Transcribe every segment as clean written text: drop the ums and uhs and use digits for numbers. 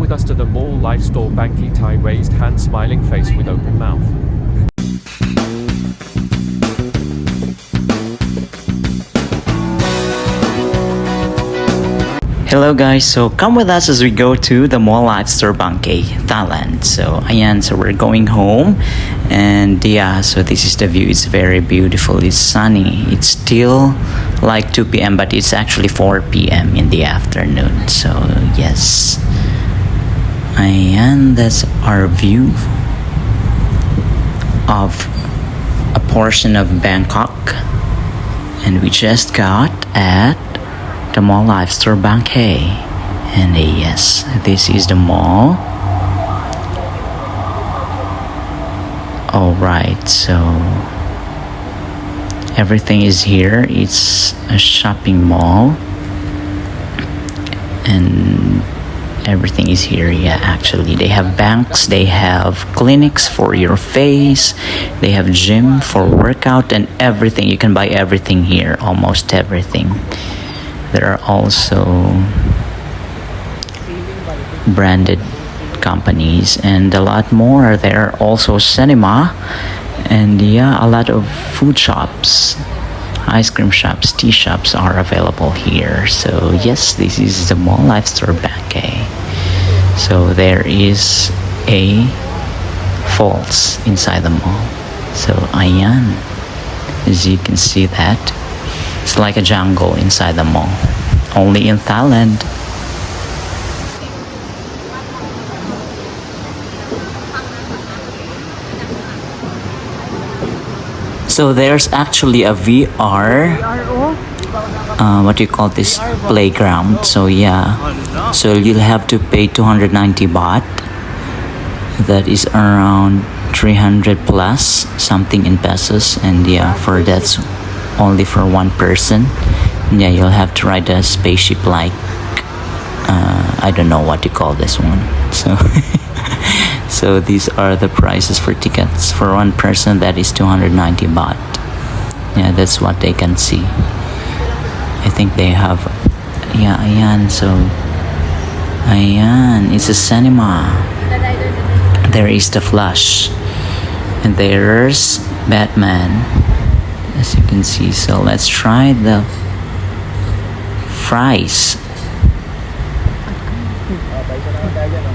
with us to the Mall Life Store. Banky Thai raised hand, smiling face with open mouth. Hello guys, so come with us as we go to the Mall Life Store Bangkay, Thailand. So ayan, so we're going home, and yeah, so this is the view. It's very beautiful, it's sunny. It's still like 2 p.m. but it's actually 4 p.m. in the afternoon. So yes, ayan, that's our view of a portion of Bangkok, and we just got at the Mall Life Store Bangkay. And yes, this is the mall. Alright, so everything is here. It's a shopping mall, and everything is here. Yeah, actually they have banks, they have clinics for your face, they have gym for workout, and everything. You can buy everything here, almost everything. There are also branded companies and a lot more. There are also cinema, and yeah, a lot of food shops, ice cream shops, tea shops are available here. So yes, this is the Mall Life Store Bangkay. So there is a falls inside the mall. So ayan, as you can see that, it's like a jungle inside the mall, only in Thailand. So there's actually a VR, what do you call this, playground. So yeah, so you'll have to pay 290 baht. That is around 300 plus something in pesos, and yeah, for that's only for one person. Yeah, you'll have to ride a spaceship, like I don't know what to call this one. So so these are the prices for tickets. For one person, that is 290 baht. Yeah, that's what they can see. I think they have, yeah, ayan, so ayan, it's a cinema. There is the Flash, and there's Batman, as you can see. So let's try the fries.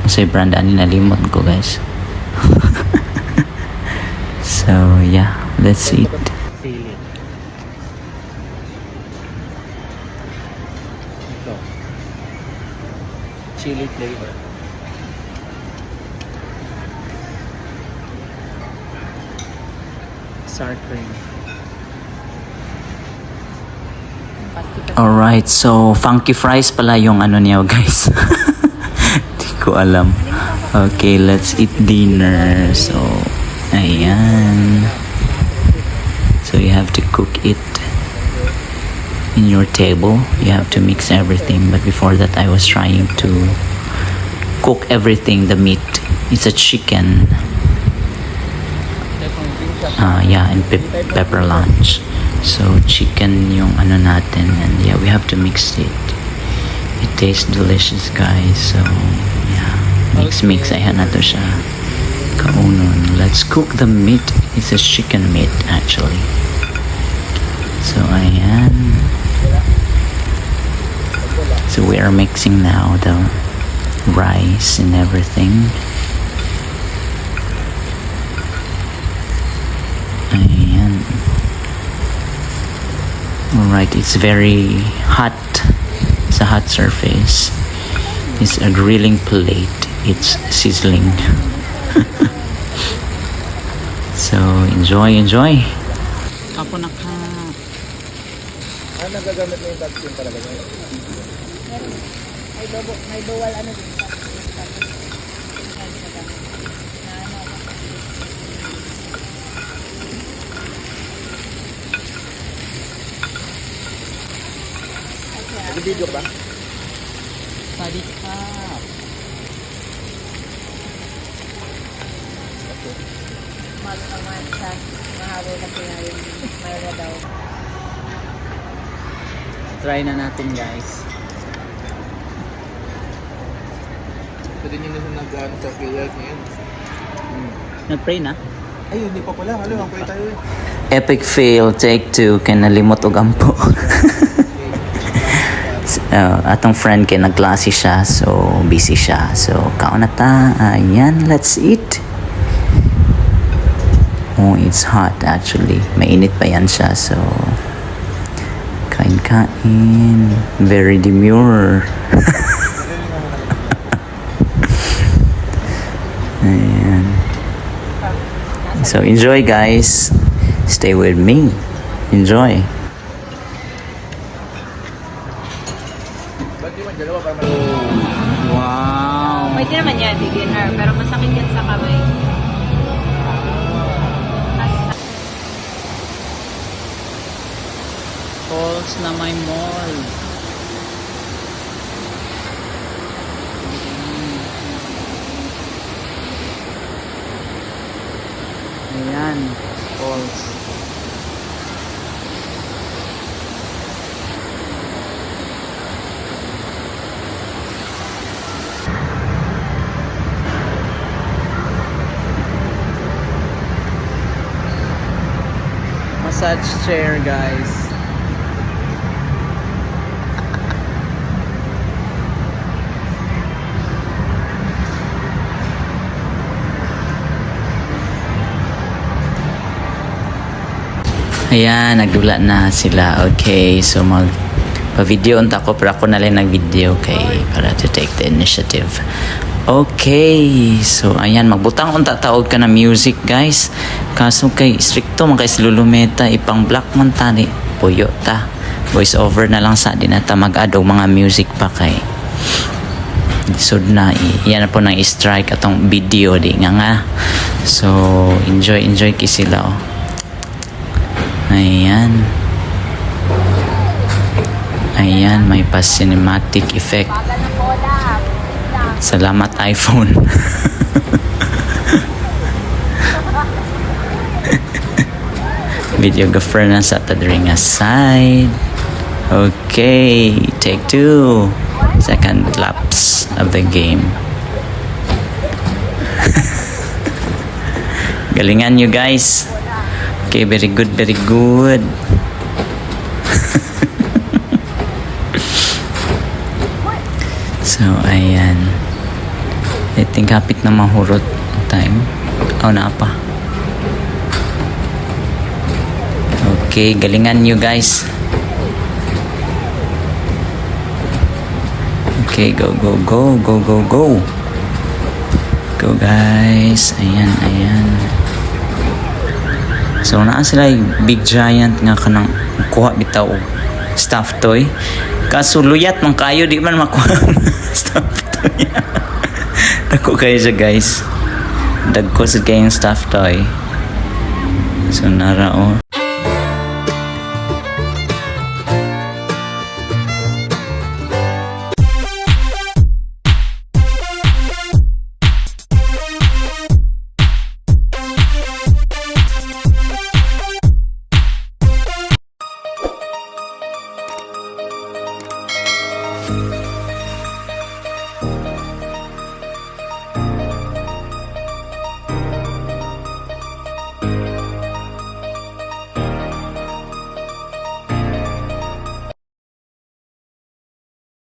Kasi brand ani nalimot ko, guys. So yeah, let's eat. Chili flavor. Sour cream. Alright, so funky fries pala yung ano niya, guys. Di ko alam. Okay, let's eat dinner. So, ayan. So you have to cook it in your table. You have to mix everything. But before that, I was trying to cook everything, the meat. It's a chicken. Yeah, and pepper lunch. So chicken yung ano natin, and yeah, we have to mix it. It tastes delicious, guys. So yeah, mix. Ayan na to siya. Kaunon. Let's cook the meat. It's a chicken meat actually. So ayan. So we are mixing now the rice and everything. Ayan. Alright, it's very hot. It's a hot surface. It's a grilling plate. It's sizzling. So enjoy. Apo na ka. Ano nagagamit mo yung vaccine talaga niya? May dual ano din. Nag-video ba? Sadi ka. Magpaman sa mahabol na pinayin. Mayroon daw. Try na natin, guys. Pwede nyo na nag-ano sa field ngayon. Nag-pray na? Ay, hindi pa pala. Halo, ang pwede tayo eh. Epic fail, take 2, kay nalimot og ampo. Atong friend kay nagklase siya, so busy siya. So, kaon na ta. Ayan, let's eat. Oh, it's hot actually. Mainit pa yan siya, so kain-kain. Very demure. Ayan. So, enjoy guys. Stay with me. Enjoy. Ba't di man dalawa para Wow! Pwede naman yan, beginner. Pero masakit yan sa kamay. Falls na may mall. Ayan, falls. Massage chair, guys. Ayan, nagdula na sila. Okay, so pa-video unta ko, pero ako na lang nag-video kay para to take the initiative. Okay, so ayan, magbutang unta taog ka na music guys. Kaso kay stricto man kay si Lulumeta, ipang black man tani. Puyo ta. Voice over na lang sa din ata mag-add og mga music pa kay. So na, yan na po nang strike atong video di nga. So, enjoy ki sila oh. Ayan. Ayan, may pa-cinematic effect. Salamat iPhone. Videographer na sa tadring side. Okay, take 2. Second lapse of the game. Galingan nyo guys. Okay, very good, very good. So, ayan. I think kapit na mahurot time. Oh, na pa. Okay, galingan nyo guys. Okay, go, go, go, go, go, go. Go guys. Ayan, ayan. So, naa sila big giant nga kanang kuha bitaw stuffed toy. Kaso luyat man kayo, di man makuha stuffed toy. Dako kayo siya guys. Dagko sa kayong stuffed toy. So, nara oh.